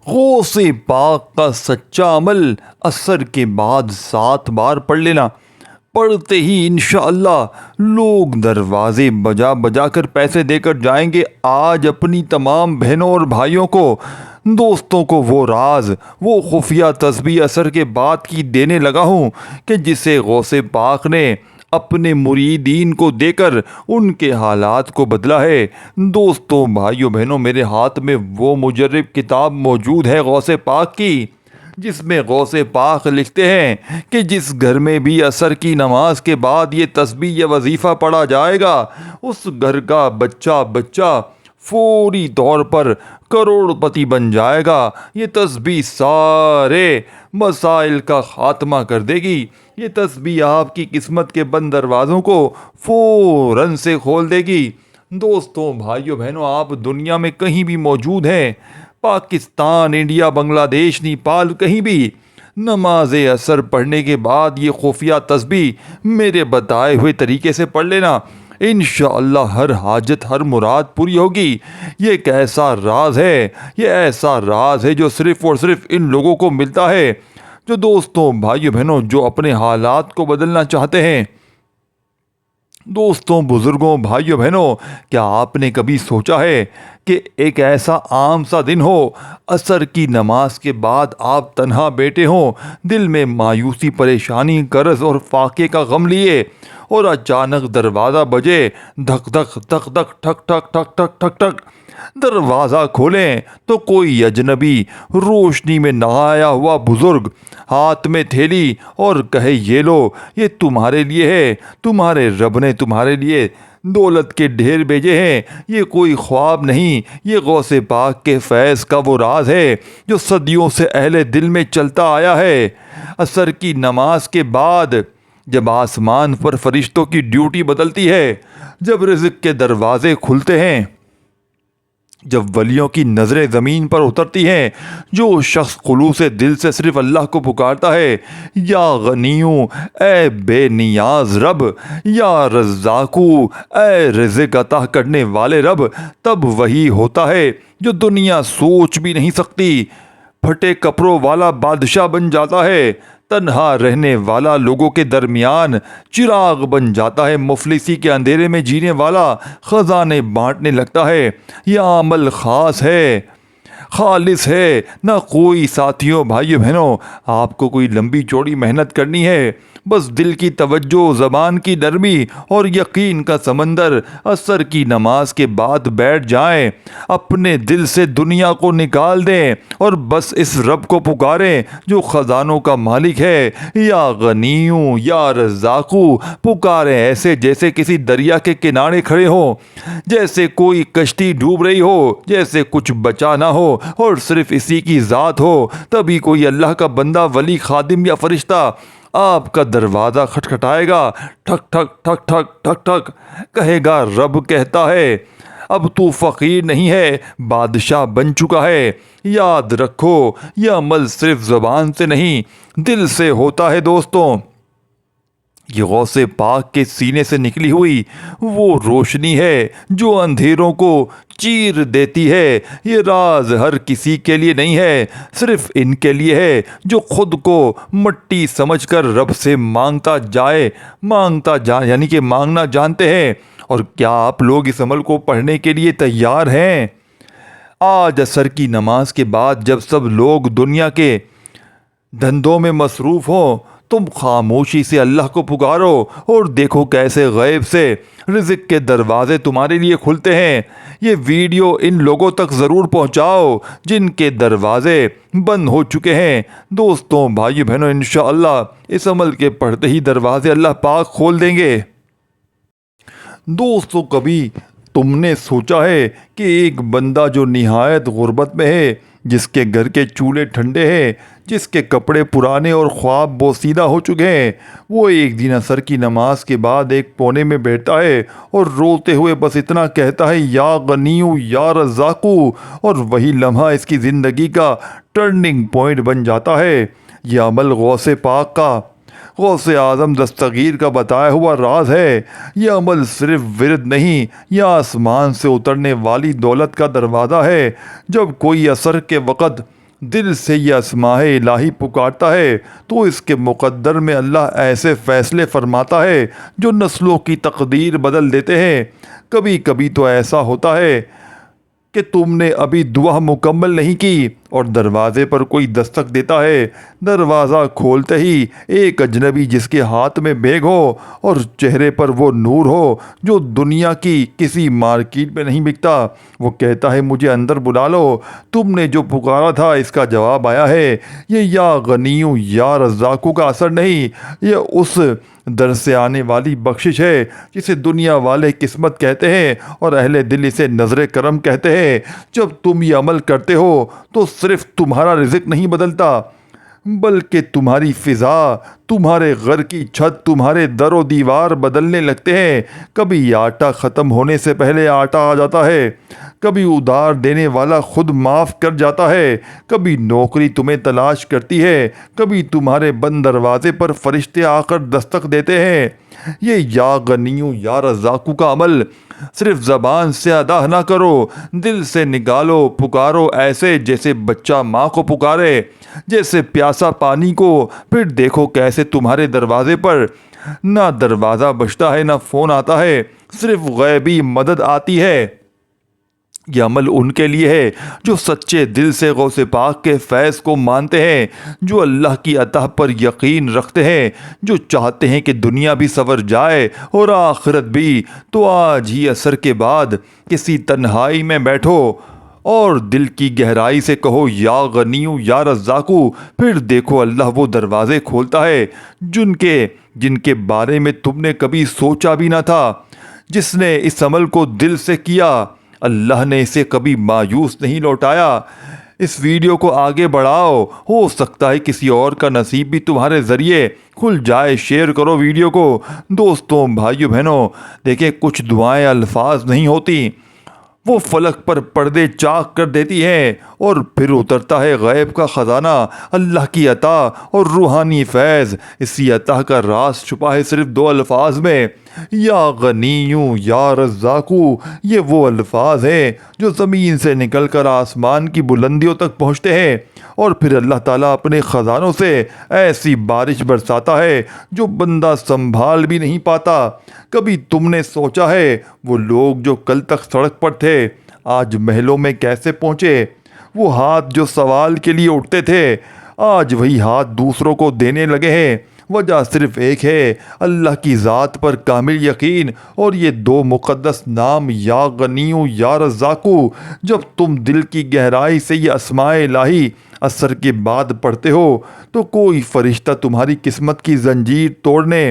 غوث پاک کا سچا عمل عصر کے بعد 7 بار پڑھ لینا۔ پڑھتے ہی انشاءاللہ لوگ دروازے بجا بجا کر پیسے دے کر جائیں گے۔ آج اپنی تمام بہنوں اور بھائیوں کو، دوستوں کو وہ راز، وہ خفیہ تسبیح عصر کے بعد کی دینے لگا ہوں کہ جسے غوث پاک نے اپنے مریدین کو دے کر ان کے حالات کو بدلا ہے۔ دوستوں، بھائیوں، بہنوں، میرے ہاتھ میں وہ مجرب کتاب موجود ہے غوث پاک کی، جس میں غوث پاک لکھتے ہیں کہ جس گھر میں بھی عصر کی نماز کے بعد یہ تسبیح یا وظیفہ پڑھا جائے گا، اس گھر کا بچہ فوری طور پر کروڑ پتی بن جائے گا۔ یہ تسبیح سارے مسائل کا خاتمہ کر دے گی۔ یہ تسبیح آپ کی قسمت کے بند دروازوں کو فوراً سے کھول دے گی۔ دوستوں، بھائیوں، بہنوں، آپ دنیا میں کہیں بھی موجود ہیں، پاکستان، انڈیا، بنگلہ دیش، نیپال، کہیں بھی، نماز عصر پڑھنے کے بعد یہ خفیہ تسبیح میرے بتائے ہوئے طریقے سے پڑھ لینا۔ انشاءاللہ ہر حاجت، ہر مراد پوری ہوگی۔ یہ ایک ایسا راز ہے، یہ ایسا راز ہے جو صرف اور صرف ان لوگوں کو ملتا ہے جو، دوستوں، بھائیوں، بہنوں، جو اپنے حالات کو بدلنا چاہتے ہیں۔ دوستوں، بزرگوں، بھائیوں، بہنوں، کیا آپ نے کبھی سوچا ہے کہ ایک ایسا عام سا دن ہو، عصر کی نماز کے بعد آپ تنہا بیٹھے ہوں، دل میں مایوسی، پریشانی، قرض اور فاقے کا غم لیے، اور اچانک دروازہ بجے، دھک دھک دھک دھک، ٹھک ٹھک ٹھک ٹھک ٹھک ٹھک، دروازہ کھولیں تو کوئی اجنبی روشنی میں نہایا ہوا بزرگ ہاتھ میں تھیلی اور کہے، یہ لو، یہ تمہارے لیے ہے، تمہارے رب نے تمہارے لیے دولت کے ڈھیر بھیجے ہیں۔ یہ کوئی خواب نہیں، یہ غوث پاک کے فیض کا وہ راز ہے جو صدیوں سے اہل دل میں چلتا آیا ہے۔ عصر کی نماز کے بعد جب آسمان پر فرشتوں کی ڈیوٹی بدلتی ہے، جب رزق کے دروازے کھلتے ہیں، جب ولیوں کی نظریں زمین پر اترتی ہیں، جو شخص خلوص دل سے صرف اللہ کو پکارتا ہے، یا غنیوں اے بے نیاز رب، یا رزاقو اے رزق عطا کرنے والے رب، تب وہی ہوتا ہے جو دنیا سوچ بھی نہیں سکتی۔ پھٹے کپڑوں والا بادشاہ بن جاتا ہے، تنہا رہنے والا لوگوں کے درمیان چراغ بن جاتا ہے، مفلسی کے اندھیرے میں جینے والا خزانے بانٹنے لگتا ہے۔ یہ عمل خاص ہے، خالص ہے، نہ کوئی، ساتھیوں، بھائیوں، بہنوں، آپ کو کوئی لمبی چوڑی محنت کرنی ہے، بس دل کی توجہ، زبان کی نرمی اور یقین کا سمندر۔ عصر کی نماز کے بعد بیٹھ جائیں، اپنے دل سے دنیا کو نکال دیں اور بس اس رب کو پکاریں جو خزانوں کا مالک ہے۔ یا غنیوں یا رزاقو، پکاریں ایسے جیسے کسی دریا کے کنارے کھڑے ہوں، جیسے کوئی کشتی ڈوب رہی ہو، جیسے کچھ بچا نہ ہو اور صرف اسی کی ذات ہو۔ تبھی کوئی اللہ کا بندہ، ولی، خادم یا فرشتہ آپ کا دروازہ کھٹکھٹائے گا، ٹھک ٹھک ٹھک ٹھک ٹھک ٹھک، کہے گا، رب کہتا ہے، اب تو فقیر نہیں ہے، بادشاہ بن چکا ہے۔ یاد رکھو، یہ عمل صرف زبان سے نہیں، دل سے ہوتا ہے۔ دوستوں، یہ غوث پاک کے سینے سے نکلی ہوئی وہ روشنی ہے جو اندھیروں کو چیر دیتی ہے۔ یہ راز ہر کسی کے لیے نہیں ہے، صرف ان کے لیے ہے جو خود کو مٹی سمجھ کر رب سے مانگتا یعنی کہ مانگنا جانتے ہیں۔ اور کیا آپ لوگ اس عمل کو پڑھنے کے لیے تیار ہیں؟ آج عصر کی نماز کے بعد جب سب لوگ دنیا کے دھندوں میں مصروف ہوں، تم خاموشی سے اللہ کو پکارو اور دیکھو کیسے غیب سے رزق کے دروازے تمہارے لیے کھلتے ہیں۔ یہ ویڈیو ان لوگوں تک ضرور پہنچاؤ جن کے دروازے بند ہو چکے ہیں۔ دوستوں، بھائیو، بہنوں، انشاءاللہ اس عمل کے پڑھتے ہی دروازے اللہ پاک کھول دیں گے۔ دوستوں، کبھی تم نے سوچا ہے کہ ایک بندہ جو نہایت غربت میں ہے، جس کے گھر کے چولہے ٹھنڈے ہیں، جس کے کپڑے پرانے اور خواب بوسیدہ ہو چکے ہیں، وہ ایک دن عصر کی نماز کے بعد ایک کونے میں بیٹھتا ہے اور روتے ہوئے بس اتنا کہتا ہے، یا غنیو یا رزاقو، اور وہی لمحہ اس کی زندگی کا ٹرننگ پوائنٹ بن جاتا ہے۔ یہ عمل غوث پاک کا، غوث اعظم دستگیر کا بتایا ہوا راز ہے۔ یہ عمل صرف ورد نہیں، یہ آسمان سے اترنے والی دولت کا دروازہ ہے۔ جب کوئی عصر کے وقت دل سے یہ اسماء الہی پکارتا ہے تو اس کے مقدر میں اللہ ایسے فیصلے فرماتا ہے جو نسلوں کی تقدیر بدل دیتے ہیں۔ کبھی کبھی تو ایسا ہوتا ہے کہ تم نے ابھی دعا مکمل نہیں کی اور دروازے پر کوئی دستک دیتا ہے۔ دروازہ کھولتے ہی ایک اجنبی جس کے ہاتھ میں بیگ ہو اور چہرے پر وہ نور ہو جو دنیا کی کسی مارکیٹ میں نہیں بکتا، وہ کہتا ہے مجھے اندر بلا لو، تم نے جو پکارا تھا اس کا جواب آیا ہے۔ یہ یا غنیوں یا رزاقوں کا اثر نہیں، یہ اس در سے آنے والی بخشش ہے جسے دنیا والے قسمت کہتے ہیں اور اہل دل اسے نظر کرم کہتے ہیں۔ جب تم یہ عمل کرتے ہو تو صرف تمہارا رزق نہیں بدلتا بلکہ تمہاری فضا، تمہارے گھر کی چھت، تمہارے در و دیوار بدلنے لگتے ہیں۔ کبھی آٹا ختم ہونے سے پہلے آٹا آ جاتا ہے، کبھی ادھار دینے والا خود معاف کر جاتا ہے، کبھی نوکری تمہیں تلاش کرتی ہے، کبھی تمہارے بند دروازے پر فرشتے آ کر دستک دیتے ہیں۔ یہ یا غنیوں یا رزاقوں کا عمل صرف زبان سے ادا نہ کرو، دل سے نکالو، پکارو ایسے جیسے بچہ ماں کو پکارے، جیسے پیاسا پانی کو۔ پھر دیکھو کیسے تمہارے دروازے پر نہ دروازہ بجتا ہے نہ فون آتا ہے، صرف غیبی مدد آتی ہے۔ یہ عمل ان کے لیے ہے جو سچے دل سے غوث پاک کے فیض کو مانتے ہیں، جو اللہ کی عطا پر یقین رکھتے ہیں، جو چاہتے ہیں کہ دنیا بھی سنور جائے اور آخرت بھی۔ تو آج ہی عصر کے بعد کسی تنہائی میں بیٹھو اور دل کی گہرائی سے کہو یا غنیوں یا رزاقوں، پھر دیکھو اللہ وہ دروازے کھولتا ہے جن کے بارے میں تم نے کبھی سوچا بھی نہ تھا۔ جس نے اس عمل کو دل سے کیا، اللہ نے اسے کبھی مایوس نہیں لوٹایا۔ اس ویڈیو کو آگے بڑھاؤ، ہو سکتا ہے کسی اور کا نصیب بھی تمہارے ذریعے کھل جائے۔ شیئر کرو ویڈیو کو۔ دوستوں، بھائیو بہنوں، دیکھیں کچھ دعائیں الفاظ نہیں ہوتی، وہ فلک پر پردے چاک کر دیتی ہیں اور پھر اترتا ہے غیب کا خزانہ، اللہ کی عطا اور روحانی فیض۔ اسی عطا کا راز چھپا ہے صرف دو الفاظ میں، یا غنیوں یا رزاقوں۔ یہ وہ الفاظ ہیں جو زمین سے نکل کر آسمان کی بلندیوں تک پہنچتے ہیں اور پھر اللہ تعالیٰ اپنے خزانوں سے ایسی بارش برساتا ہے جو بندہ سنبھال بھی نہیں پاتا۔ کبھی تم نے سوچا ہے وہ لوگ جو کل تک سڑک پر تھے آج محلوں میں کیسے پہنچے؟ وہ ہاتھ جو سوال کے لیے اٹھتے تھے آج وہی ہاتھ دوسروں کو دینے لگے ہیں۔ وجہ صرف ایک ہے، اللہ کی ذات پر کامل یقین اور یہ دو مقدس نام یا غنیوں یا رزاقوں۔ جب تم دل کی گہرائی سے یہ اسماء الہی عصر کے بعد پڑھتے ہو تو کوئی فرشتہ تمہاری قسمت کی زنجیر توڑنے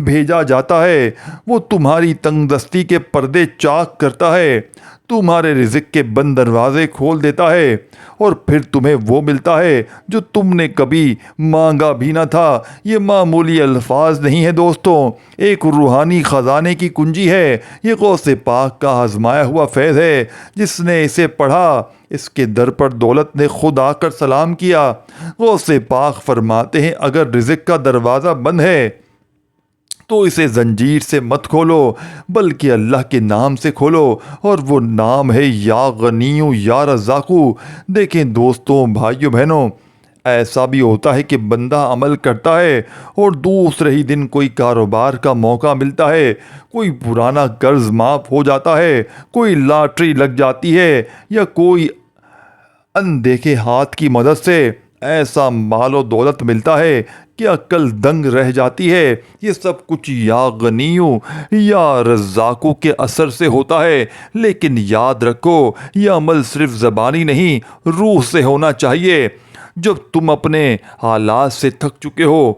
بھیجا جاتا ہے۔ وہ تمہاری تنگ دستی کے پردے چاک کرتا ہے، تمہارے رزق کے بند دروازے کھول دیتا ہے اور پھر تمہیں وہ ملتا ہے جو تم نے کبھی مانگا بھی نہ تھا۔ یہ معمولی الفاظ نہیں ہے دوستوں، ایک روحانی خزانے کی کنجی ہے۔ یہ غوث پاک کا آزمایا ہوا فیض ہے۔ جس نے اسے پڑھا اس کے در پر دولت نے خود آ کر سلام کیا۔ غوث پاک فرماتے ہیں اگر رزق کا دروازہ بند ہے تو اسے زنجیر سے مت کھولو بلکہ اللہ کے نام سے کھولو، اور وہ نام ہے یا غنیوں یا رزاقوں۔ دیکھیں دوستوں، بھائیو بہنوں، ایسا بھی ہوتا ہے کہ بندہ عمل کرتا ہے اور دوسرے ہی دن کوئی کاروبار کا موقع ملتا ہے، کوئی پرانا قرض معاف ہو جاتا ہے، کوئی لاٹری لگ جاتی ہے یا کوئی اندیکھے ہاتھ کی مدد سے ایسا مال و دولت ملتا ہے کہ عقل دنگ رہ جاتی ہے۔ یہ سب کچھ یا غنیوں یا رزاقوں کے اثر سے ہوتا ہے، لیکن یاد رکھو یہ عمل صرف زبانی نہیں، روح سے ہونا چاہیے۔ جب تم اپنے حالات سے تھک چکے ہو،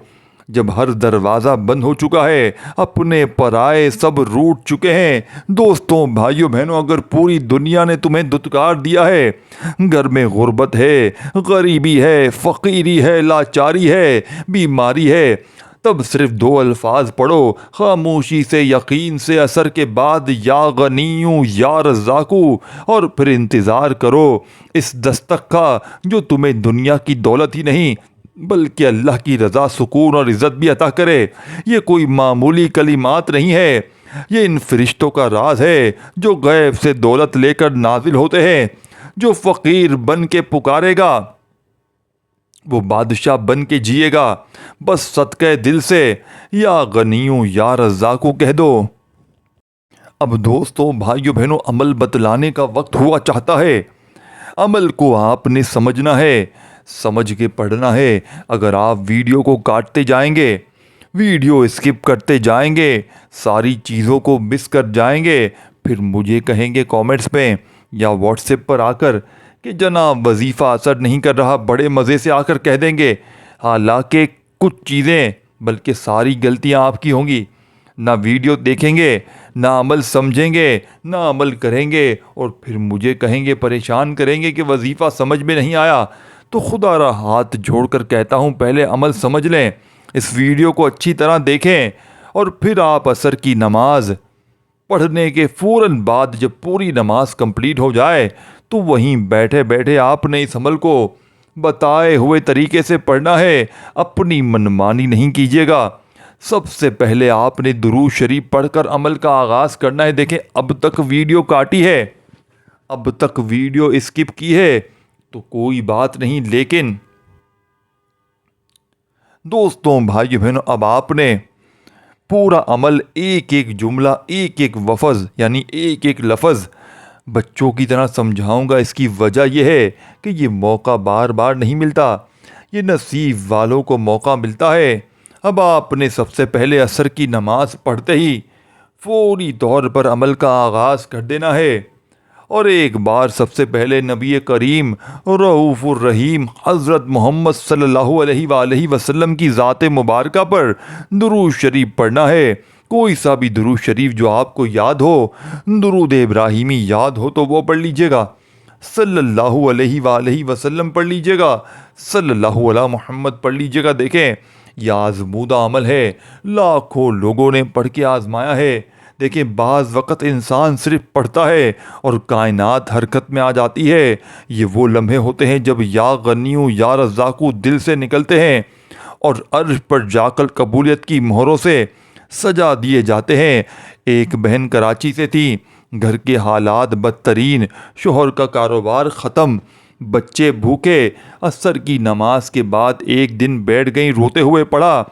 جب ہر دروازہ بند ہو چکا ہے، اپنے پرائے سب روٹ چکے ہیں، دوستوں، بھائیوں بہنوں، اگر پوری دنیا نے تمہیں دھتکار دیا ہے، گھر میں غربت ہے، غریبی ہے، فقیری ہے، لاچاری ہے، بیماری ہے، تب صرف دو الفاظ پڑھو خاموشی سے، یقین سے، عصر کے بعد یا غنیوں یا رزاقوں، اور پھر انتظار کرو اس دستک کا جو تمہیں دنیا کی دولت ہی نہیں بلکہ اللہ کی رضا، سکون اور عزت بھی عطا کرے۔ یہ کوئی معمولی کلمات نہیں ہے، یہ ان فرشتوں کا راز ہے جو غیب سے دولت لے کر نازل ہوتے ہیں۔ جو فقیر بن کے پکارے گا وہ بادشاہ بن کے جیے گا، بس صدقے دل سے یا غنیوں یا رزاقوں کہہ دو۔ اب دوستوں، بھائیوں بہنوں، عمل بتلانے کا وقت ہوا چاہتا ہے۔ عمل کو آپ نے سمجھنا ہے، سمجھ کے پڑھنا ہے۔ اگر آپ ویڈیو کو کاٹتے جائیں گے، ویڈیو اسکپ کرتے جائیں گے، ساری چیزوں کو مس کر جائیں گے، پھر مجھے کہیں گے کامنٹس میں یا واٹس ایپ پر آ کر کہ جناب وظیفہ اثر نہیں کر رہا، بڑے مزے سے آ کر کہہ دیں گے، حالانکہ کچھ چیزیں بلکہ ساری غلطیاں آپ کی ہوں گی۔ نہ ویڈیو دیکھیں گے، نہ عمل سمجھیں گے، نہ عمل کریں گے، اور پھر مجھے کہیں گے، پریشان کریں گے کہ وظیفہ سمجھ میں نہیں آیا۔ تو خدا را ہاتھ جوڑ کر کہتا ہوں، پہلے عمل سمجھ لیں، اس ویڈیو کو اچھی طرح دیکھیں، اور پھر آپ عصر کی نماز پڑھنے کے فوراً بعد جب پوری نماز کمپلیٹ ہو جائے تو وہیں بیٹھے بیٹھے آپ نے اس عمل کو بتائے ہوئے طریقے سے پڑھنا ہے، اپنی منمانی نہیں کیجیے گا۔ سب سے پہلے آپ نے درود شریف پڑھ کر عمل کا آغاز کرنا ہے۔ دیکھیں، اب تک ویڈیو کاٹی ہے، اب تک ویڈیو اسکپ کی ہے تو کوئی بات نہیں، لیکن دوستوں، بھائیو بہنوں، اب آپ نے پورا عمل ایک ایک جملہ، ایک ایک وفظ یعنی ایک ایک لفظ بچوں کی طرح سمجھاؤں گا۔ اس کی وجہ یہ ہے کہ یہ موقع بار بار نہیں ملتا، یہ نصیب والوں کو موقع ملتا ہے۔ اب آپ نے سب سے پہلے عصر کی نماز پڑھتے ہی فوری طور پر عمل کا آغاز کر دینا ہے، اور ایک بار سب سے پہلے نبی کریم رؤوف الرحیم حضرت محمد صلی اللہ علیہ وآلہ وسلم کی ذات مبارکہ پر درود شریف پڑھنا ہے۔ کوئی سا بھی درود شریف جو آپ کو یاد ہو، درود ابراہیمی یاد ہو تو وہ پڑھ لیجئے گا، صلی اللہ علیہ وآلہ وسلم پڑھ لیجئے گا، صلی اللہ علیہ محمد پڑھ لیجئے گا۔ دیکھیں، یہ آزمودہ عمل ہے، لاکھوں لوگوں نے پڑھ کے آزمایا ہے۔ دیکھیں، بعض وقت انسان صرف پڑھتا ہے اور کائنات حرکت میں آ جاتی ہے۔ یہ وہ لمحے ہوتے ہیں جب یا غنیوں یا رزاقوں دل سے نکلتے ہیں اور عرش پر جا کر قبولیت کی مہروں سے سجا دیے جاتے ہیں۔ ایک بہن کراچی سے تھی، گھر کے حالات بدترین، شوہر کا کاروبار ختم، بچے بھوکے۔ عصر کی نماز کے بعد ایک دن بیٹھ گئیں، روتے ہوئے پڑھا،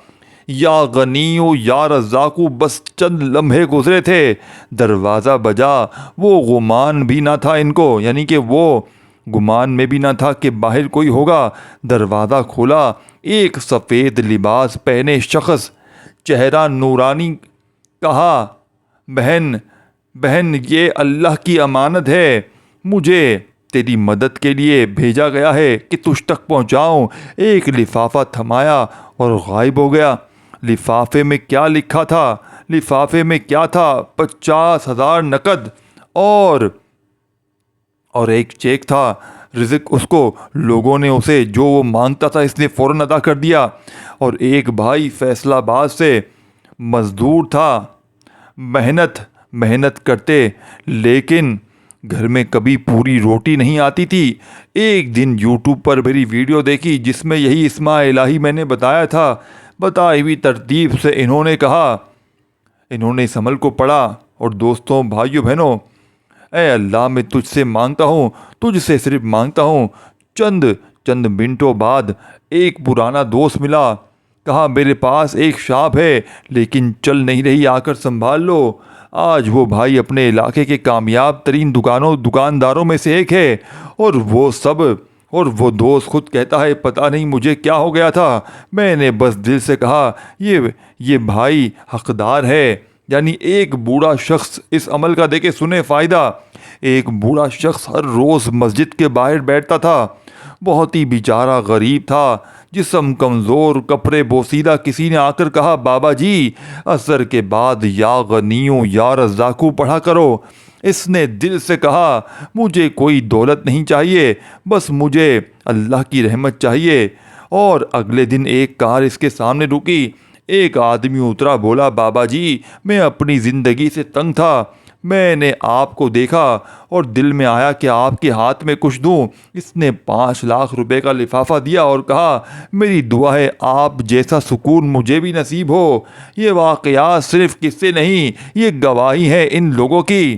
یا غنیوں یا رزاقوں۔ بس چند لمحے گزرے تھے، دروازہ بجا، وہ گمان بھی نہ تھا ان کو، یعنی کہ وہ گمان میں بھی نہ تھا کہ باہر کوئی ہوگا۔ دروازہ کھولا، ایک سفید لباس پہنے شخص، چہرہ نورانی، کہا، بہن یہ اللہ کی امانت ہے، مجھے تیری مدد کے لیے بھیجا گیا ہے کہ تجھ تک پہنچاؤں۔ ایک لفافہ تھمایا اور غائب ہو گیا۔ لفافے میں کیا لکھا تھا؟ لفافے میں کیا تھا؟ 50,000 نقد اور ایک چیک تھا۔ رزق اس کو، لوگوں نے اسے جو وہ مانگتا تھا اس نے فوراً ادا کر دیا۔ اور ایک بھائی فیصل آباد سے مزدور تھا، محنت کرتے، لیکن گھر میں کبھی پوری روٹی نہیں آتی تھی۔ ایک دن یوٹیوب پر میری ویڈیو دیکھی جس میں یہی اسماء الہی میں نے بتایا تھا۔ بتائی ہوئی ترتیب سے انہوں نے اس عمل کو پڑھا، اور دوستوں، بھائیو بہنوں، اے اللہ، میں تجھ سے مانگتا ہوں، تجھ سے صرف مانگتا ہوں۔ چند منٹوں بعد ایک پرانا دوست ملا، کہا میرے پاس ایک شاپ ہے لیکن چل نہیں رہی، آ کر سنبھال لو۔ آج وہ بھائی اپنے علاقے کے کامیاب ترین دکانداروں میں سے ایک ہے، اور وہ دوست خود کہتا ہے، پتہ نہیں مجھے کیا ہو گیا تھا، میں نے بس دل سے کہا یہ بھائی حقدار ہے۔ یعنی ایک بوڑھا شخص، اس عمل کا دیکھے سنے فائدہ، ایک بوڑھا شخص ہر روز مسجد کے باہر بیٹھتا تھا، بہت ہی بیچارہ غریب تھا، جسم کمزور، کپڑے بوسیدہ۔ کسی نے آ کر کہا، بابا جی عصر کے بعد یا غنیوں یا رزاقوں پڑھا کرو۔ اس نے دل سے کہا، مجھے کوئی دولت نہیں چاہیے، بس مجھے اللہ کی رحمت چاہیے۔ اور اگلے دن ایک کار اس کے سامنے رکی، ایک آدمی اترا، بولا، بابا جی میں اپنی زندگی سے تنگ تھا، میں نے آپ کو دیکھا اور دل میں آیا کہ آپ کے ہاتھ میں کچھ دوں۔ اس نے 5 لاکھ روپے کا لفافہ دیا اور کہا، میری دعا ہے آپ جیسا سکون مجھے بھی نصیب ہو۔ یہ واقعات صرف قصے نہیں، یہ گواہی ہے ان لوگوں کی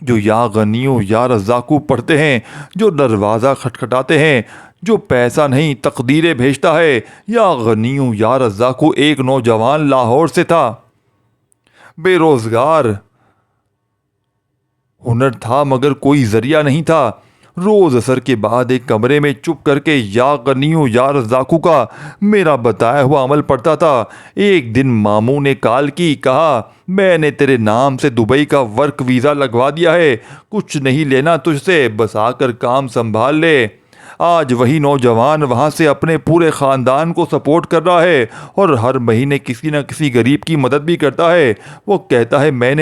جو یا غنیو یا رزاقو پڑھتے ہیں، جو دروازہ کھٹکھٹاتے ہیں، جو پیسہ نہیں تقدیریں بھیجتا ہے۔ یا غنیو یا رزاقو ایک نوجوان لاہور سے تھا، بے روزگار، ہنر تھا مگر کوئی ذریعہ نہیں تھا۔ روز عصر کے بعد ایک کمرے میں چپ کر کے یا غنیو یا رزاقو کا میرا بتایا ہوا عمل پڑتا تھا۔ ایک دن ماموں نے کال کی، کہا میں نے تیرے نام سے دبئی کا ورک ویزا لگوا دیا ہے، کچھ نہیں لینا تجھ سے، بس آ کر کام سنبھال لے۔ آج وہی نوجوان وہاں سے اپنے پورے خاندان کو سپورٹ کر رہا ہے اور ہر مہینے کسی نہ کسی غریب کی مدد بھی کرتا ہے۔ وہ کہتا ہے میں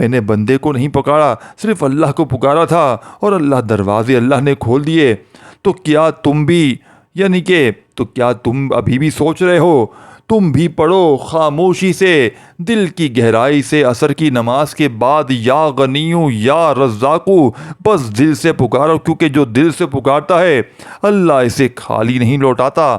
نے بندے کو نہیں پکارا، صرف اللہ کو پکارا تھا اور اللہ دروازے اللہ نے کھول دیے۔ تو کیا تم ابھی بھی سوچ رہے ہو؟ تم بھی پڑھو خاموشی سے، دل کی گہرائی سے، عصر کی نماز کے بعد یا غنیو یا رزاقو، بس دل سے پکارو، کیونکہ جو دل سے پکارتا ہے اللہ اسے خالی نہیں لوٹاتا۔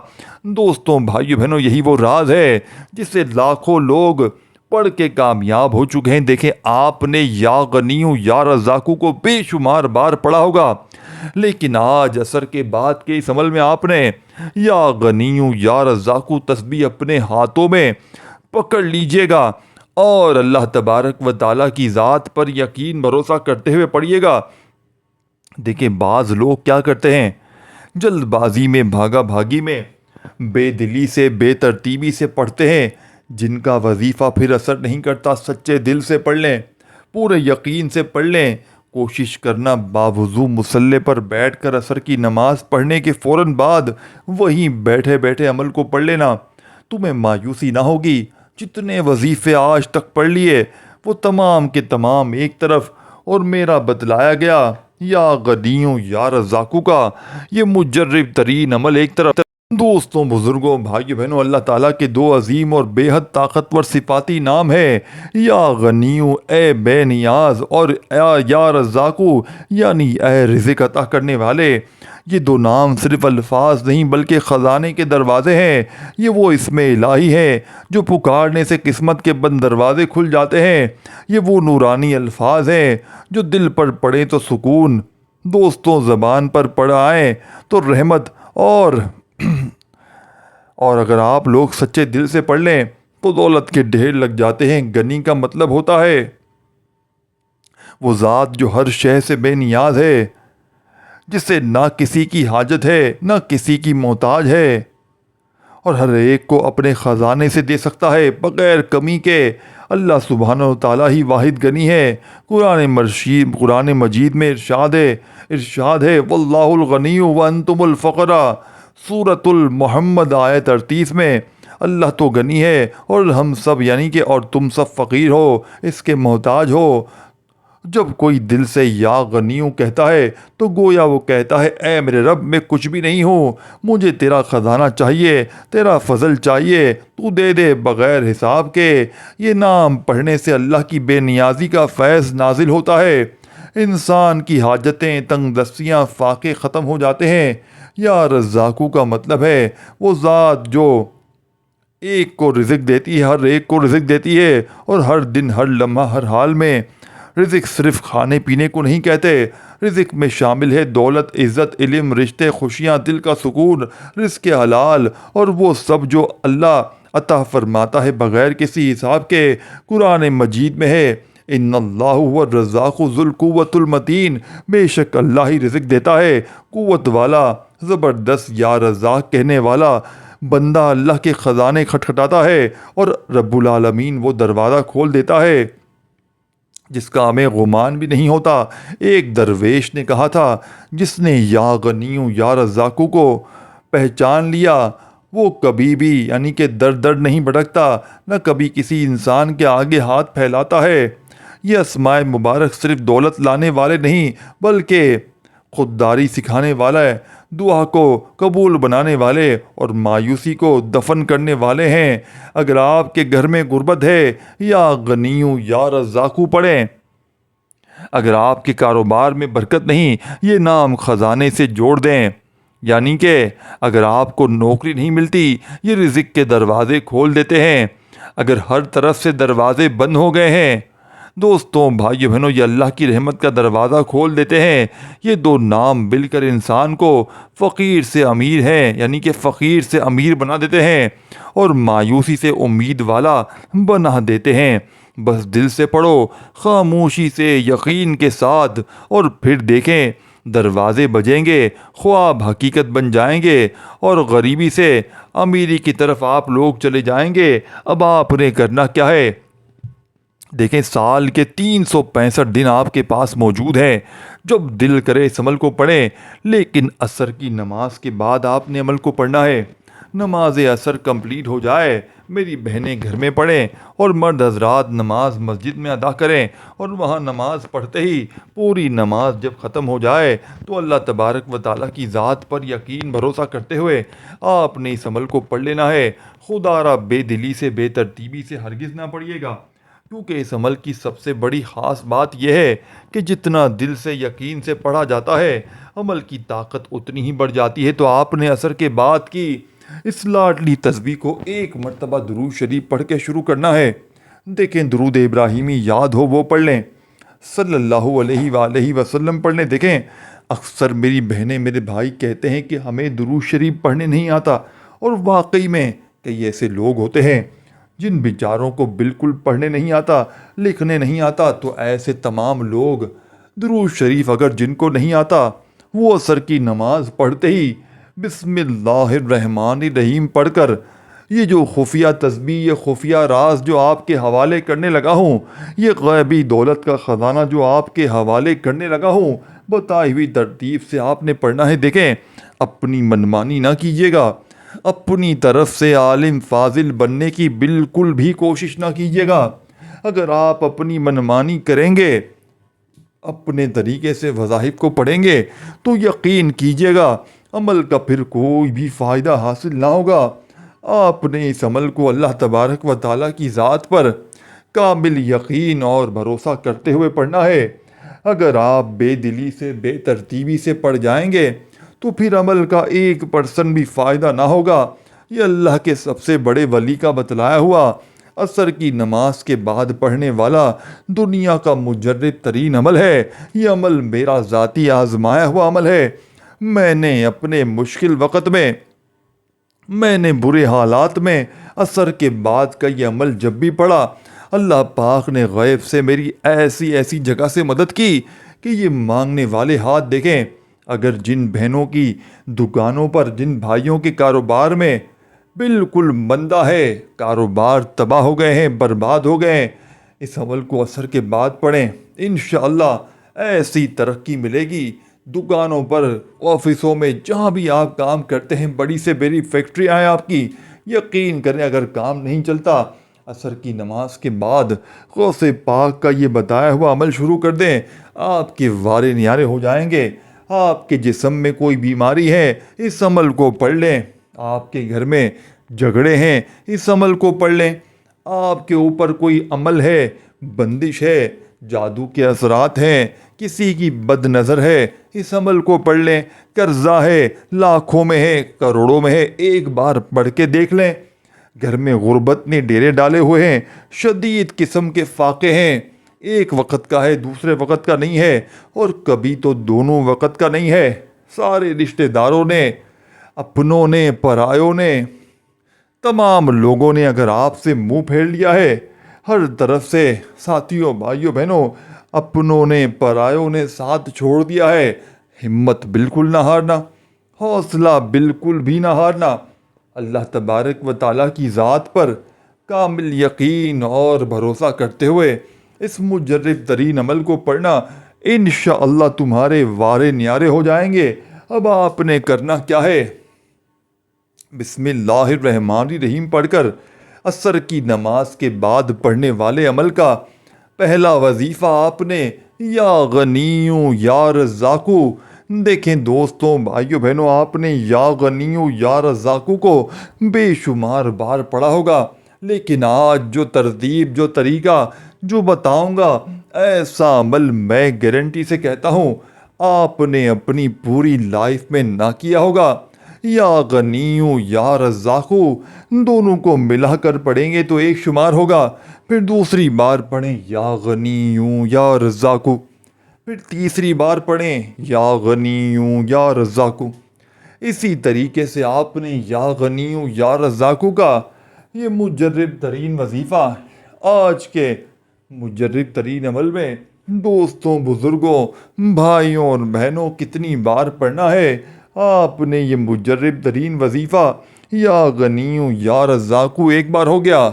دوستوں، بھائیو بہنوں، یہی وہ راز ہے جسے لاکھوں لوگ پڑھ کے کامیاب ہو چکے ہیں۔ دیکھیں، آپ نے یا غنیو یا رزاقو کو بے شمار بار پڑھا ہوگا، لیکن آج عصر کے بعد کے اس عمل میں آپ نے یا غنیو یا رزاقو تسبیح اپنے ہاتھوں میں پکڑ لیجئے گا اور اللہ تبارک و تعالیٰ کی ذات پر یقین بھروسہ کرتے ہوئے پڑھیے گا۔ دیکھیں، بعض لوگ کیا کرتے ہیں، جلد بازی میں، بھاگا بھاگی میں، بے دلی سے، بے ترتیبی سے پڑھتے ہیں، جن کا وظیفہ پھر اثر نہیں کرتا۔ سچے دل سے پڑھ لیں، پورے یقین سے پڑھ لیں۔ کوشش کرنا باوضو مصلی پر بیٹھ کر عصر کی نماز پڑھنے کے فوراً بعد وہیں بیٹھے بیٹھے عمل کو پڑھ لینا، تمہیں مایوسی نہ ہوگی۔ جتنے وظیفے آج تک پڑھ لیے وہ تمام کے تمام ایک طرف، اور میرا بتلایا گیا یا غنیو یا رزاقو کا یہ مجرب ترین عمل ایک طرف۔ دوستوں، بزرگوں، بھائیو بہنوں، اللہ تعالیٰ کے دو عظیم اور بے حد طاقتور صفاتی نام ہے، یا غنیو اے بے نیاز، اور یا رزاقو یعنی اے رزق عطا کرنے والے۔ یہ دو نام صرف الفاظ نہیں بلکہ خزانے کے دروازے ہیں۔ یہ وہ اسم الہی ہے جو پکارنے سے قسمت کے بند دروازے کھل جاتے ہیں۔ یہ وہ نورانی الفاظ ہیں جو دل پر پڑے تو سکون، دوستوں زبان پر پڑ آئیں تو رحمت، اور اگر آپ لوگ سچے دل سے پڑھ لیں تو دولت کے ڈھیر لگ جاتے ہیں۔ غنی کا مطلب ہوتا ہے وہ ذات جو ہر شے سے بے نیاز ہے، جسے نہ کسی کی حاجت ہے نہ کسی کی محتاج ہے، اور ہر ایک کو اپنے خزانے سے دے سکتا ہے بغیر کمی کے۔ اللہ سبحانہ و تعالیٰ ہی واحد غنی ہے۔ قرآن مجید میں ارشاد ہے واللہ الغنی وانتم الفقراء، سورۃ المحمد آیت 38 میں۔ اللہ تو غنی ہے اور ہم سب یعنی کہ اور تم سب فقیر ہو، اس کے محتاج ہو۔ جب کوئی دل سے یا غنیو کہتا ہے تو گویا وہ کہتا ہے اے میرے رب، میں کچھ بھی نہیں ہوں، مجھے تیرا خزانہ چاہیے، تیرا فضل چاہیے، تو دے دے بغیر حساب کے۔ یہ نام پڑھنے سے اللہ کی بے نیازی کا فیض نازل ہوتا ہے، انسان کی حاجتیں، تنگ دستیاں، فاقے ختم ہو جاتے ہیں۔ یا رزاقو کا مطلب ہے وہ ذات جو ایک کو رزق دیتی ہے، ہر ایک کو رزق دیتی ہے، اور ہر دن، ہر لمحہ، ہر حال میں۔ رزق صرف کھانے پینے کو نہیں کہتے، رزق میں شامل ہے دولت، عزت، علم، رشتے، خوشیاں، دل کا سکون، رزق حلال، اور وہ سب جو اللہ عطا فرماتا ہے بغیر کسی حساب کے۔ قرآن مجید میں ہے ان اللہ هو الرزاق ذو القوۃ المتین، بے شک اللہ ہی رزق دیتا ہے، قوت والا، زبردست۔ یا رزاق کہنے والا بندہ اللہ کے خزانے کھٹکھٹاتا ہے اور رب العالمین وہ دروازہ کھول دیتا ہے جس کا ہمیں گمان بھی نہیں ہوتا۔ ایک درویش نے کہا تھا جس نے یا غنیو یا رزاقو کو پہچان لیا وہ کبھی بھی یعنی کہ در در نہیں بھٹکتا، نہ کبھی کسی انسان کے آگے ہاتھ پھیلاتا ہے۔ یہ اسماء مبارک صرف دولت لانے والے نہیں بلکہ خودداری سکھانے والا ہے، دعا کو قبول بنانے والے اور مایوسی کو دفن کرنے والے ہیں۔ اگر آپ کے گھر میں غربت ہے یا غنیو یا رزاقو پڑھیں۔ اگر آپ کے کاروبار میں برکت نہیں، یہ نام خزانے سے جوڑ دیں، یعنی کہ اگر آپ کو نوکری نہیں ملتی، یہ رزق کے دروازے کھول دیتے ہیں۔ اگر ہر طرف سے دروازے بند ہو گئے ہیں، دوستوں بھائیو بہنوں، یہ اللہ کی رحمت کا دروازہ کھول دیتے ہیں۔ یہ دو نام مل کر انسان کو فقیر سے امیر ہے، یعنی کہ فقیر سے امیر بنا دیتے ہیں اور مایوسی سے امید والا بنا دیتے ہیں۔ بس دل سے پڑھو، خاموشی سے، یقین کے ساتھ، اور پھر دیکھیں دروازے بجیں گے، خواب حقیقت بن جائیں گے اور غریبی سے امیری کی طرف آپ لوگ چلے جائیں گے۔ اب آپ نے کرنا کیا ہے؟ دیکھیں، سال کے 365 دن آپ کے پاس موجود ہیں۔ جب دل کرے اس عمل کو پڑھیں، لیکن عصر کی نماز کے بعد آپ نے عمل کو پڑھنا ہے۔ نماز عصر کمپلیٹ ہو جائے، میری بہنیں گھر میں پڑھیں اور مرد حضرات نماز مسجد میں ادا کریں، اور وہاں نماز پڑھتے ہی پوری نماز جب ختم ہو جائے تو اللہ تبارک و تعالیٰ کی ذات پر یقین بھروسہ کرتے ہوئے آپ نے اس عمل کو پڑھ لینا ہے۔ خدا را بے دلی سے، بے ترتیبی سے ہرگز نہ پڑھیے گا، کیونکہ اس عمل کی سب سے بڑی خاص بات یہ ہے کہ جتنا دل سے یقین سے پڑھا جاتا ہے، عمل کی طاقت اتنی ہی بڑھ جاتی ہے۔ تو آپ نے عصر کے بعد کی اس لاڈلی تسبیح کو ایک مرتبہ درود شریف پڑھ کے شروع کرنا ہے۔ دیکھیں، درود ابراہیمی یاد ہو وہ پڑھ لیں، صلی اللہ علیہ وآلہ وسلم پڑھ لیں۔ دیکھیں، اکثر میری بہنیں، میرے بھائی کہتے ہیں کہ ہمیں درود شریف پڑھنے نہیں آتا، اور واقعی میں کئی ایسے لوگ ہوتے ہیں جن بیچاروں کو بالکل پڑھنے نہیں آتا، لکھنے نہیں آتا۔ تو ایسے تمام لوگ درود شریف اگر جن کو نہیں آتا، وہ عصر کی نماز پڑھتے ہی بسم اللہ الرحمن الرحیم پڑھ کر یہ جو خفیہ تسبیح، یہ خفیہ راز جو آپ کے حوالے کرنے لگا ہوں، یہ غیبی دولت کا خزانہ جو آپ کے حوالے کرنے لگا ہوں، بتائی ہوئی ترتیب سے آپ نے پڑھنا ہے۔ دیکھیں، اپنی منمانی نہ کیجیے گا، اپنی طرف سے عالم فاضل بننے کی بالکل بھی کوشش نہ کیجیے گا۔ اگر آپ اپنی منمانی کریں گے، اپنے طریقے سے وظائف کو پڑھیں گے، تو یقین کیجیے گا عمل کا پھر کوئی بھی فائدہ حاصل نہ ہوگا۔ آپ نے اس عمل کو اللہ تبارک و تعالیٰ کی ذات پر کامل یقین اور بھروسہ کرتے ہوئے پڑھنا ہے۔ اگر آپ بے دلی سے، بے ترتیبی سے پڑھ جائیں گے تو پھر عمل کا 1% بھی فائدہ نہ ہوگا۔ یہ اللہ کے سب سے بڑے ولی کا بتلایا ہوا عصر کی نماز کے بعد پڑھنے والا دنیا کا مجرب ترین عمل ہے۔ یہ عمل میرا ذاتی آزمایا ہوا عمل ہے۔ میں نے اپنے مشکل وقت میں، میں نے برے حالات میں عصر کے بعد کا یہ عمل جب بھی پڑھا، اللہ پاک نے غیب سے میری ایسی جگہ سے مدد کی کہ یہ مانگنے والے ہاتھ دیکھیں۔ اگر جن بہنوں کی دکانوں پر، جن بھائیوں کے کاروبار میں بالکل مندہ ہے، کاروبار تباہ ہو گئے ہیں، برباد ہو گئے ہیں، اس عمل کو عصر کے بعد پڑھیں، انشاءاللہ ایسی ترقی ملے گی۔ دکانوں پر، آفسوں میں، جہاں بھی آپ کام کرتے ہیں، بڑی سے بڑی فیکٹریاں ہیں آپ کی، یقین کریں اگر کام نہیں چلتا، عصر کی نماز کے بعد غوث پاک کا یہ بتایا ہوا عمل شروع کر دیں، آپ کے وارے نیارے ہو جائیں گے۔ آپ کے جسم میں کوئی بیماری ہے، اس عمل کو پڑھ لیں۔ آپ کے گھر میں جھگڑے ہیں، اس عمل کو پڑھ لیں۔ آپ کے اوپر کوئی عمل ہے، بندش ہے، جادو کے اثرات ہیں، کسی کی بد نظر ہے، اس عمل کو پڑھ لیں۔ قرضہ ہے، لاکھوں میں ہے، کروڑوں میں ہے، ایک بار پڑھ کے دیکھ لیں۔ گھر میں غربت نے ڈیرے ڈالے ہوئے ہیں، شدید قسم کے فاقے ہیں، ایک وقت کا ہے، دوسرے وقت کا نہیں ہے، اور کبھی تو دونوں وقت کا نہیں ہے۔ سارے رشتہ داروں نے، اپنوں نے، پرایوں نے، تمام لوگوں نے اگر آپ سے منہ پھیر لیا ہے، ہر طرف سے، ساتھیوں، بھائیوں، بہنوں، اپنوں نے، پرایوں نے ساتھ چھوڑ دیا ہے، ہمت بالکل نہ ہارنا، حوصلہ بالکل بھی نہ ہارنا۔ اللہ تبارک و تعالیٰ کی ذات پر کامل یقین اور بھروسہ کرتے ہوئے اس مجرب ترین عمل کو پڑھنا، انشاءاللہ تمہارے وارے نیارے ہو جائیں گے۔ اب آپ نے کرنا کیا ہے؟ بسم اللہ الرحمن الرحیم پڑھ کر عصر کی نماز کے بعد پڑھنے والے عمل کا پہلا وظیفہ آپ نے یا غنیو یا رزاقو۔ دیکھیں دوستوں، بھائیوں، بہنوں، آپ نے یا غنیو یا رزاقو کو بے شمار بار پڑھا ہوگا، لیکن آج جو ترتیب، جو طریقہ جو بتاؤں گا، ایسا عمل میں گارنٹی سے کہتا ہوں آپ نے اپنی پوری لائف میں نہ کیا ہوگا۔ یا غنیو یا رزاقو، دونوں کو ملا کر پڑھیں گے تو ایک شمار ہوگا، پھر دوسری بار پڑھیں یا غنیو یا رزاقو، پھر تیسری بار پڑھیں یا غنیو یا رزاقو۔ اسی طریقے سے آپ نے یا غنیو یا رزاقو کا یہ مجرب ترین وظیفہ آج کے مجرب ترین عمل میں دوستوں، بزرگوں، بھائیوں اور بہنوں کتنی بار پڑھنا ہے۔ آپ نے یہ مجرب ترین وظیفہ یا غنیو یا رزاقو ایک بار ہو گیا،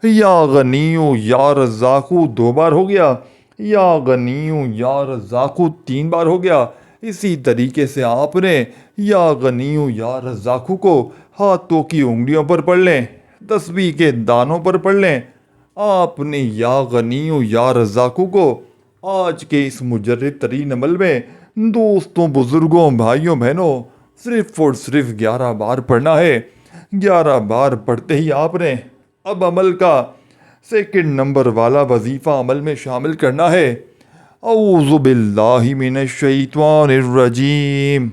یا غنیو یا رزاقو دو بار ہو گیا، یا غنیو یا رزاقو تین بار ہو گیا۔ اسی طریقے سے آپ نے یا غنیو یا رزاقو کو ہاتھوں کی انگلیوں پر پڑھ لیں، تسبیح کے دانوں پر پڑھ لیں۔ آپ نے یا غنیو یا رزاقو کو آج کے اس مجرب ترین عمل میں دوستوں، بزرگوں، بھائیوں، بہنوں صرف اور صرف 11 بار پڑھنا ہے۔ 11 بار پڑھتے ہی آپ نے اب عمل کا سیکنڈ نمبر والا وظیفہ عمل میں شامل کرنا ہے۔ اعوذ باللہ من الشیطان الرجیم،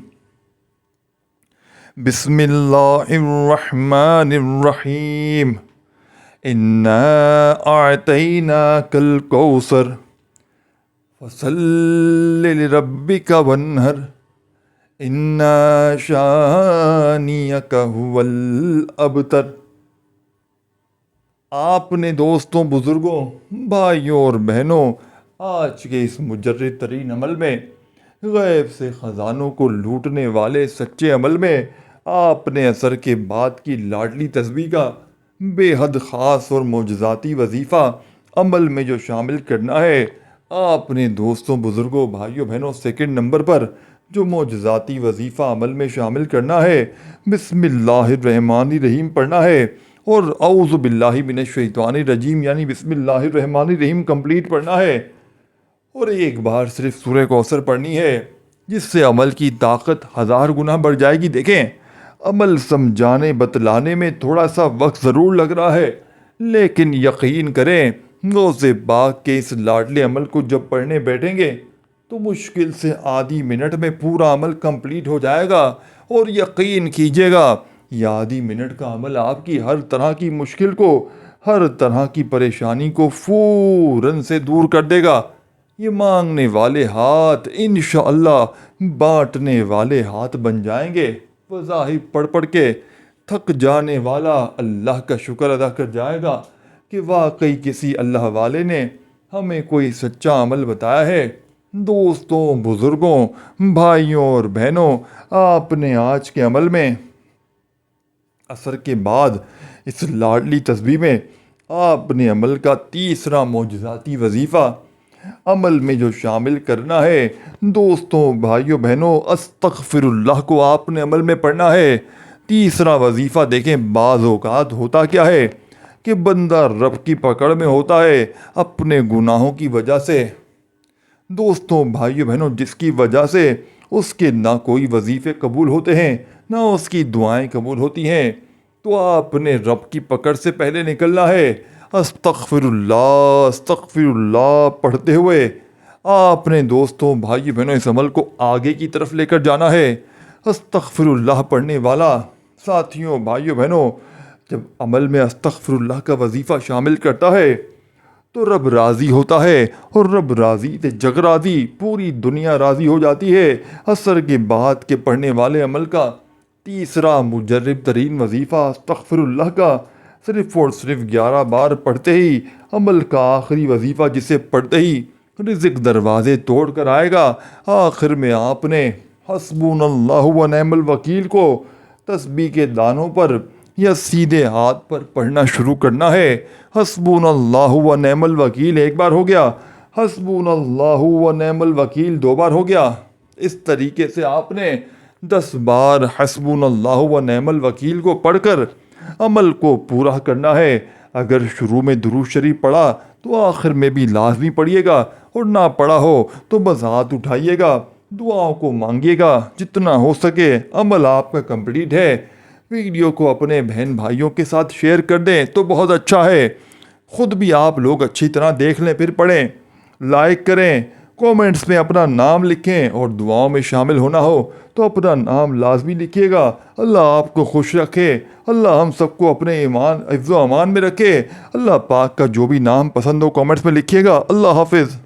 بسم اللہ الرحمن الرحیم، انا اعطیناک الکوثر فصل لربک وانحر ان شانئک هو الابتر۔ آپ نے دوستوں، بزرگوں، بھائیوں اور بہنوں آج کے اس مجرد ترین عمل میں غیب سے خزانوں کو لوٹنے والے سچے عمل میں آپ نے عصر کے بعد کی لاڈلی تسبیح کا بے حد خاص اور معجزاتی وظیفہ عمل میں جو شامل کرنا ہے۔ آپ نے دوستوں، بزرگوں، بھائیوں، بہنوں سیکنڈ نمبر پر جو معجزاتی وظیفہ عمل میں شامل کرنا ہے، بسم اللہ الرحمن الرحیم پڑھنا ہے اور اعوذ باللہ من الشیطان الرجیم یعنی بسم اللہ الرحمن الرحیم کمپلیٹ پڑھنا ہے، اور ایک بار صرف سورہ کوثر پڑھنی ہے، جس سے عمل کی طاقت 1000 گنا بڑھ جائے گی۔ دیکھیں، عمل سمجھانے بتلانے میں تھوڑا سا وقت ضرور لگ رہا ہے، لیکن یقین کریں غوث پاک کے اس لاڈلے عمل کو جب پڑھنے بیٹھیں گے تو مشکل سے آدھی منٹ میں پورا عمل کمپلیٹ ہو جائے گا، اور یقین کیجیے گا یہ آدھی منٹ کا عمل آپ کی ہر طرح کی مشکل کو، ہر طرح کی پریشانی کو فوراً سے دور کر دے گا۔ یہ مانگنے والے ہاتھ انشاءاللہ بانٹنے والے ہاتھ بن جائیں گے۔ وظائف پڑھ پڑھ کے تھک جانے والا اللہ کا شکر ادا کر جائے گا کہ واقعی کسی اللہ والے نے ہمیں کوئی سچا عمل بتایا ہے۔ دوستوں، بزرگوں، بھائیوں اور بہنوں، آپ نے آج کے عمل میں عصر کے بعد اس لاڈلی تسبیح میں آپ نے عمل کا تیسرا معجزاتی وظیفہ عمل میں جو شامل کرنا ہے، دوستوں، بھائیوں، بہنوں استغفر اللہ کو آپ نے عمل میں پڑھنا ہے۔ تیسرا وظیفہ دیکھیں، بعض اوقات ہوتا کیا ہے کہ بندہ رب کی پکڑ میں ہوتا ہے اپنے گناہوں کی وجہ سے، دوستوں، بھائیوں، بہنوں جس کی وجہ سے اس کے نہ کوئی وظیفے قبول ہوتے ہیں، نہ اس کی دعائیں قبول ہوتی ہیں، تو آپ نے رب کی پکڑ سے پہلے نکلنا ہے۔ استغفر اللہ پڑھتے ہوئے آپ نے دوستوں، بھائی بہنوں اس عمل کو آگے کی طرف لے کر جانا ہے۔ استغفر اللہ پڑھنے والا ساتھیوں، بھائیوں، بہنوں جب عمل میں استغفر اللہ کا وظیفہ شامل کرتا ہے تو رب راضی ہوتا ہے، اور رب راضی تے جگ راضی، پوری دنیا راضی ہو جاتی ہے۔ عصر کے بعد کے پڑھنے والے عمل کا تیسرا مجرب ترین وظیفہ استغفر اللہ کا صرف اور صرف 11 بار پڑھتے ہی عمل کا آخری وظیفہ جسے پڑھتے ہی رزق دروازے توڑ کر آئے گا۔ آخر میں آپ نے حسبون اللہ و نعم الوکیل کو تسبیح کے دانوں پر یا سیدھے ہاتھ پر پڑھنا شروع کرنا ہے۔ حسبون اللہ و نعم الوکیل ایک بار ہو گیا، حسبون اللہ و نعم الوکیل دو بار ہو گیا۔ اس طریقے سے آپ نے 10 بار حسبون اللہ و نعم الوکیل کو پڑھ کر عمل کو پورا کرنا ہے۔ اگر شروع میں درود شریف پڑھا تو آخر میں بھی لازمی پڑھیے گا، اور نہ پڑھا ہو تو بس ہاتھ اٹھائیے گا، دعاؤں کو مانگیے گا جتنا ہو سکے۔ عمل آپ کا کمپلیٹ ہے۔ ویڈیو کو اپنے بہن بھائیوں کے ساتھ شیئر کر دیں تو بہت اچھا ہے، خود بھی آپ لوگ اچھی طرح دیکھ لیں پھر پڑھیں، لائک کریں کومنٹس میں اپنا نام لکھیں اور دعاؤں میں شامل ہونا ہو تو اپنا نام لازمی لکھیے گا۔ اللہ آپ کو خوش رکھے، اللہ ہم سب کو اپنے ایمان حفظ و امان میں رکھے۔ اللہ پاک کا جو بھی نام پسند ہو کومنٹس میں لکھیے گا۔ اللہ حافظ۔